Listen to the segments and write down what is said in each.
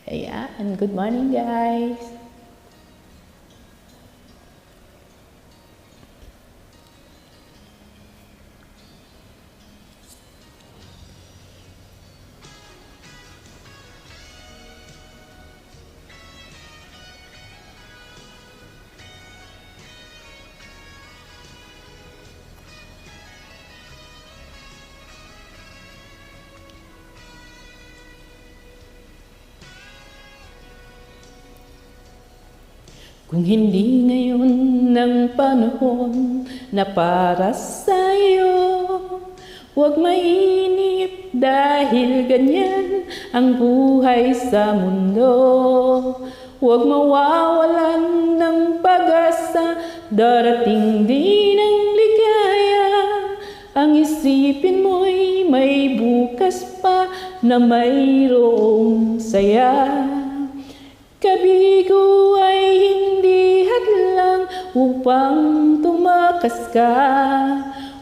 Ayan, good morning guys. Kung hindi ngayon ng panahon na para sa'yo, huwag mainip dahil ganyan ang buhay sa mundo. Huwag mawawalan ng pag-asa, darating din ang ligaya. Ang isipin mo'y may bukas pa na mayroong saya. Kabigo ay hindi hadlang upang tumakas ka.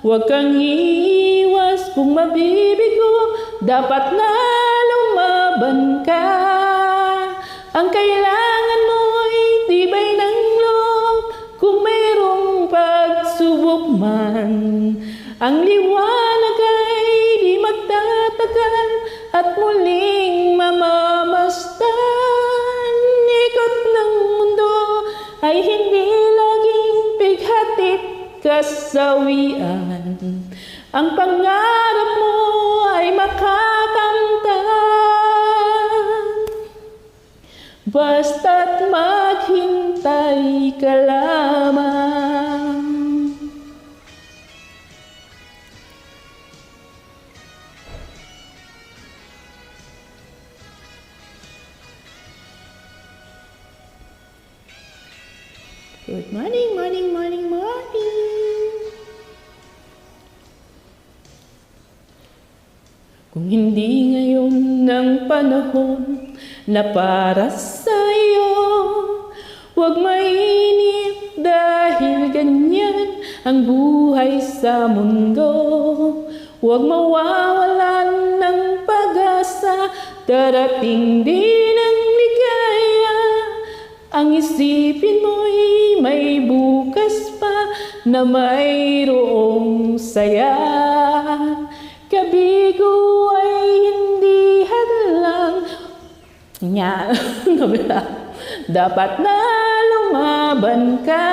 Huwag kang iiwas kung mabibigo, dapat na lumaban ka. Ang kailangan mo ay tibay ng loob kung mayroong pagsubok man. Ang liwanag ay di magtatagal at muling mamamastan. Ikot ng mundo ay hindi laging bighatid kasawian. Ang pangarap mo ay makakamtan, basta't maghintay ka lamang. Good morning, morning, morning, morning. Kung hindi ngayon ng panahon na para sa'yo, huwag mainip dahil ganyan ang buhay sa mundo. Huwag mawawalan ng pag-asa, darating din ang ligaya. Ang isipin mo'y may bukas pa na mayroong saya. Kabigo ay hindi hadlang niya. Dapat na lumaban ka.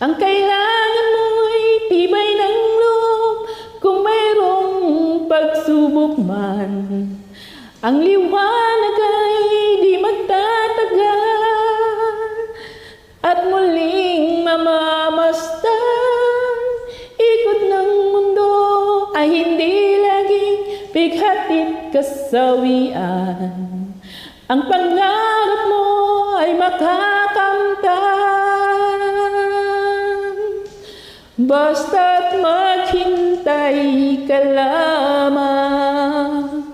Ang kailangan mo'y tibay ng loob kung mayroong pagsubok man. Ang liwanag ay di magtatagal at muling mamamastan. Ikot ng mundo ay hindi laging bighatid kasawian. Ang pangarap mo ay makakamtan, basta't maghintay ka lamang.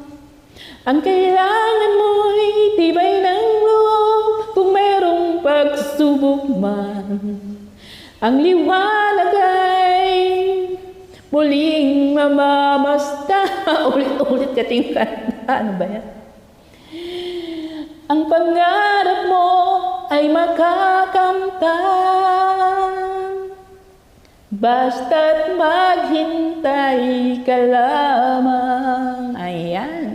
Ang kailangan mo'y tibay ng loob kung mayroong pagsubok man. Ang liwanag ay muling mamamasta. Ulit-ulit ka tingkanta. Ano ba yan? Ang pangarap mo ay makakamtan, basta't maghintay ka lamang. Ayan.